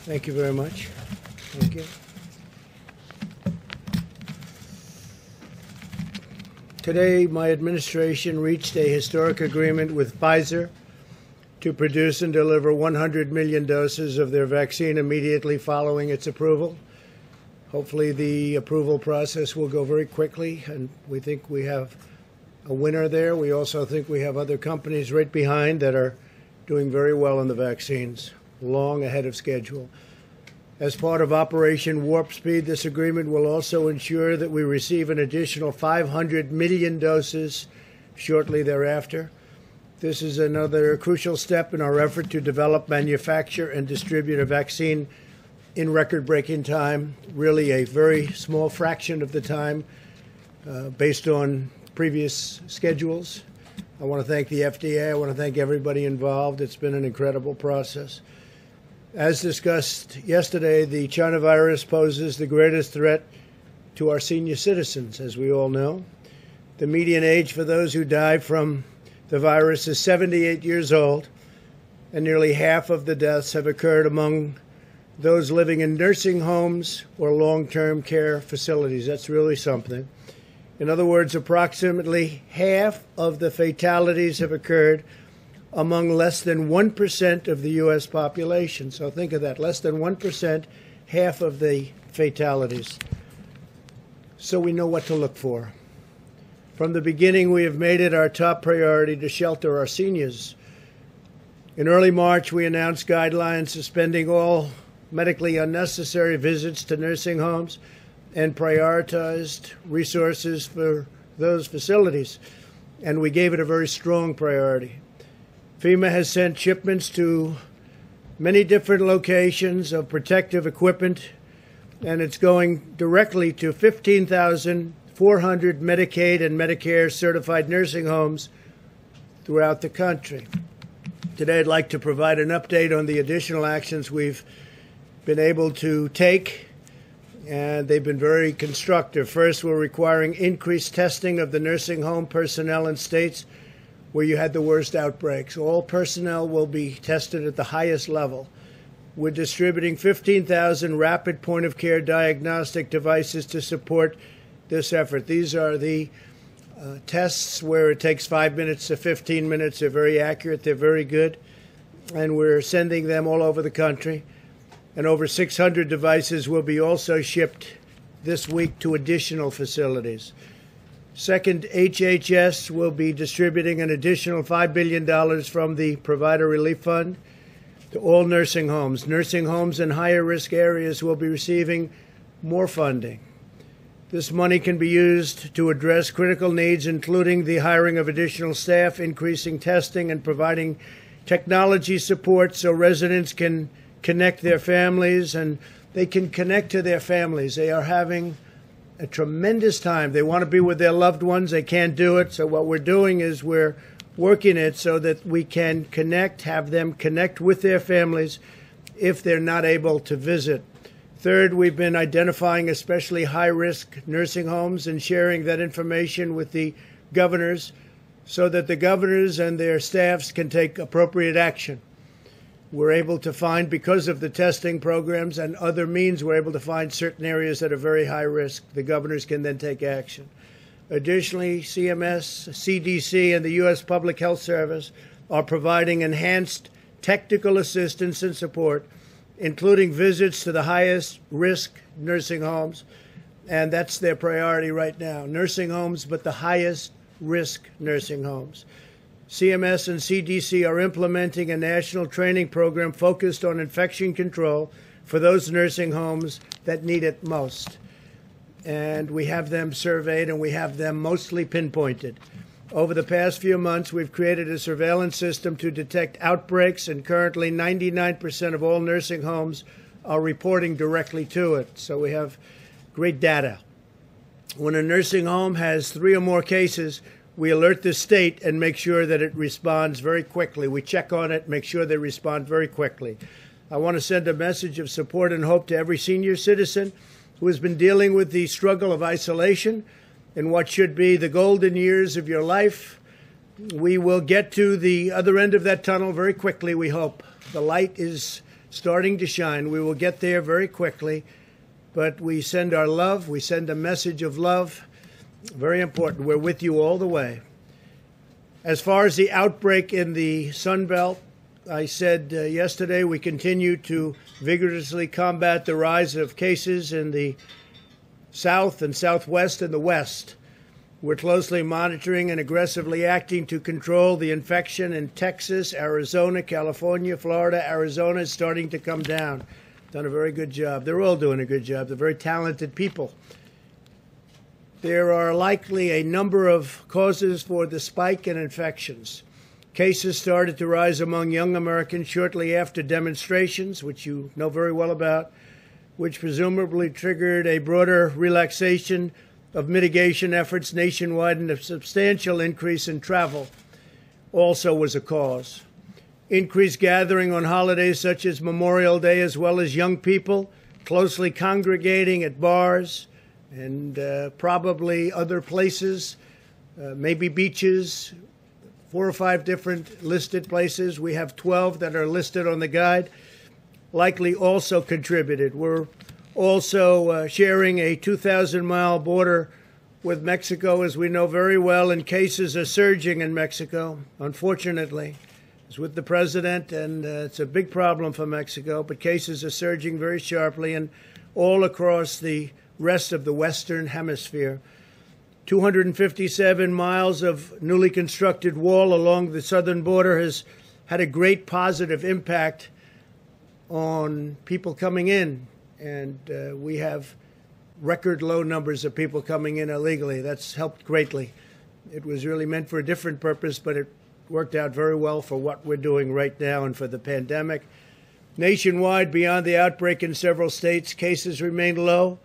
Thank you very much. Thank you. Today, my administration reached a historic agreement with Pfizer to produce and deliver 100 million doses of their vaccine immediately following its approval. Hopefully, the approval process will go very quickly, and we think we have a winner there. We also think we have other companies right behind that are doing very well in the vaccines, long ahead of schedule. As part of Operation Warp Speed, this agreement will also ensure that we receive an additional 500 million doses shortly thereafter. This is another crucial step in our effort to develop, manufacture, and distribute a vaccine in record-breaking time, really a very small fraction of the time based on previous schedules. I want to thank the FDA. I want to thank everybody involved. It's been an incredible process. As discussed yesterday, the China virus poses the greatest threat to our senior citizens, as we all know. The median age for those who die from the virus is 78 years old, and nearly half of the deaths have occurred among those living in nursing homes or long-term care facilities. That's really something. In other words, approximately half of the fatalities have occurred among less than 1% of the U.S. population. So think of that, less than 1%, half of the fatalities. So we know what to look for. From the beginning, we have made it our top priority to shelter our seniors. In early March, we announced guidelines suspending all medically unnecessary visits to nursing homes and prioritized resources for those facilities. And we gave it a very strong priority. FEMA has sent shipments to many different locations of protective equipment, and it's going directly to 15,400 Medicaid and Medicare certified nursing homes throughout the country. Today, I'd like to provide an update on the additional actions we've been able to take, and they've been very constructive. First, we're requiring increased testing of the nursing home personnel in states where you had the worst outbreaks. All personnel will be tested at the highest level. We're distributing 15,000 rapid point-of-care diagnostic devices to support this effort. These are the tests where it takes 5 minutes to 15 minutes. They're very accurate. They're very good. And we're sending them all over the country. And over 600 devices will be also shipped this week to additional facilities. Second, HHS will be distributing an additional $5 billion from the Provider Relief Fund to all nursing homes. Nursing homes in higher risk areas will be receiving more funding. This money can be used to address critical needs, including the hiring of additional staff, increasing testing, and providing technology support so residents can connect their families, and they can connect to their families. They are having a tremendous time. They want to be with their loved ones. They can't do it. So what we're doing is we're working it so that we can connect, have them connect with their families if they're not able to visit. Third, we've been identifying especially high-risk nursing homes and sharing that information with the governors so that the governors and their staffs can take appropriate action. We're able to find, because of the testing programs and other means, we're able to find certain areas that are very high risk. The governors can then take action. Additionally, CMS, CDC, and the U.S. Public Health Service are providing enhanced technical assistance and support, including visits to the highest risk nursing homes. And that's their priority right now. Nursing homes, but the highest risk nursing homes. CMS and CDC are implementing a national training program focused on infection control for those nursing homes that need it most. And we have them surveyed, and we have them mostly pinpointed. Over the past few months, we've created a surveillance system to detect outbreaks, and currently 99% of all nursing homes are reporting directly to it. So we have great data. When a nursing home has 3 or more cases, we alert the state and make sure that it responds very quickly. We check on it, make sure they respond very quickly. I want to send a message of support and hope to every senior citizen who has been dealing with the struggle of isolation in what should be the golden years of your life. We will get to the other end of that tunnel very quickly, we hope. The light is starting to shine. We will get there very quickly, but we send our love. We send a message of love. Very important. We're with you all the way. As far as the outbreak in the Sun Belt, I said yesterday we continue to vigorously combat the rise of cases in the South and Southwest and the West. We're closely monitoring and aggressively acting to control the infection in Texas, Arizona, California, Florida. Arizona is starting to come down. Done a very good job. They're all doing a good job. They're very talented people. There are likely a number of causes for the spike in infections. Cases started to rise among young Americans shortly after demonstrations, which you know very well about, which presumably triggered a broader relaxation of mitigation efforts nationwide, and a substantial increase in travel also was a cause. Increased gathering on holidays such as Memorial Day, as well as young people closely congregating at bars and probably other places, maybe beaches, 4 or 5 different listed places. We have 12 that are listed on the guide, likely also contributed. We're also sharing a 2,000-mile border with Mexico, as we know very well, and cases are surging in Mexico, unfortunately. It's with the president, and it's a big problem for Mexico, but cases are surging very sharply and all across the rest of the Western Hemisphere. 257 miles of newly constructed wall along the southern border has had a great positive impact on people coming in. And we have record low numbers of people coming in illegally. That's helped greatly. It was really meant for a different purpose, but it worked out very well for what we're doing right now and for the pandemic. Nationwide, beyond the outbreak in several states, cases remain low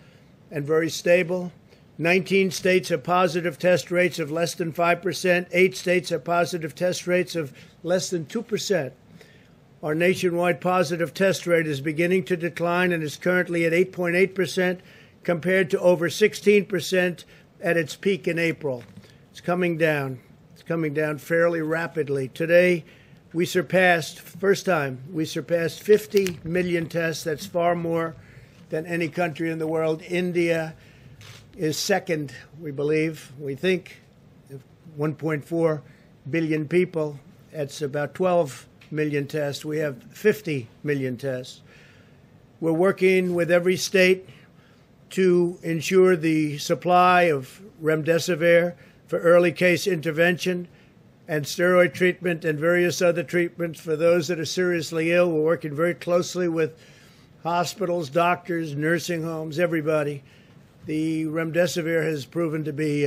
and very stable. 19 states have positive test rates of less than 5%. 8 states have positive test rates of less than 2%. Our nationwide positive test rate is beginning to decline and is currently at 8.8% compared to over 16% at its peak in April. It's coming down. It's coming down fairly rapidly. Today, we surpassed, first time, we surpassed 50 million tests. That's far more than any country in the world. India is second, we believe. We think 1.4 billion people. That's about 12 million tests. We have 50 million tests. We're working with every state to ensure the supply of remdesivir for early case intervention and steroid treatment and various other treatments for those that are seriously ill. We're working very closely with hospitals, doctors, nursing homes, everybody. The remdesivir has proven to be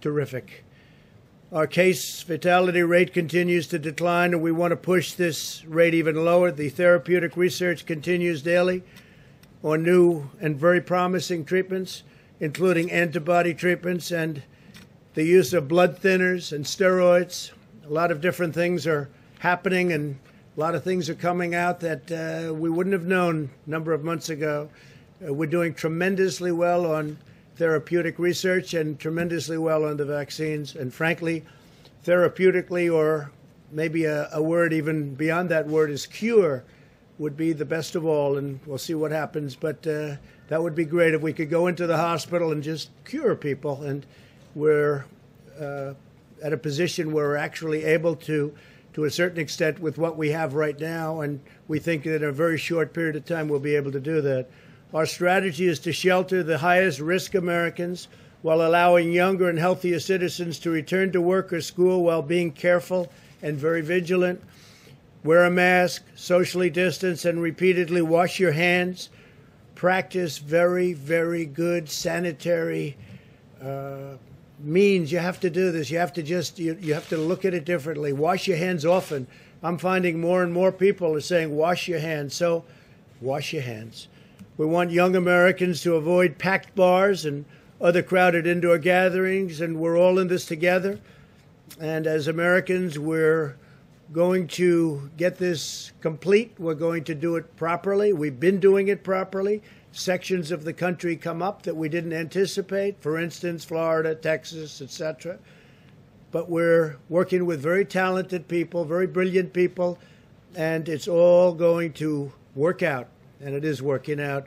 terrific. Our case fatality rate continues to decline, and we want to push this rate even lower. The therapeutic research continues daily on new and very promising treatments, including antibody treatments and the use of blood thinners and steroids. A lot of different things are happening, and a lot of things are coming out that we wouldn't have known a number of months ago. We're doing tremendously well on therapeutic research and tremendously well on the vaccines. And frankly, therapeutically, or maybe a word even beyond that word is cure, would be the best of all. And we'll see what happens. But that would be great if we could go into the hospital and just cure people. And we're at a position where we're actually able to a certain extent, with what we have right now. And we think that in a very short period of time, we'll be able to do that. Our strategy is to shelter the highest risk Americans while allowing younger and healthier citizens to return to work or school while being careful and very vigilant. Wear a mask, socially distance, and repeatedly wash your hands. Practice very, very good sanitary means. You have to do this. You have to you have to look at it differently. Wash your hands often. I'm finding more and more people are saying wash your hands. So wash your hands. We want young Americans to avoid packed bars and other crowded indoor gatherings, and we're all in this together. And as Americans, we're going to get this complete. We're going to do it properly. We've been doing it properly. Sections of the country come up that we didn't anticipate, for instance, Florida, Texas, etc. But we're working with very talented people, very brilliant people, and it's all going to work out, and it is working out.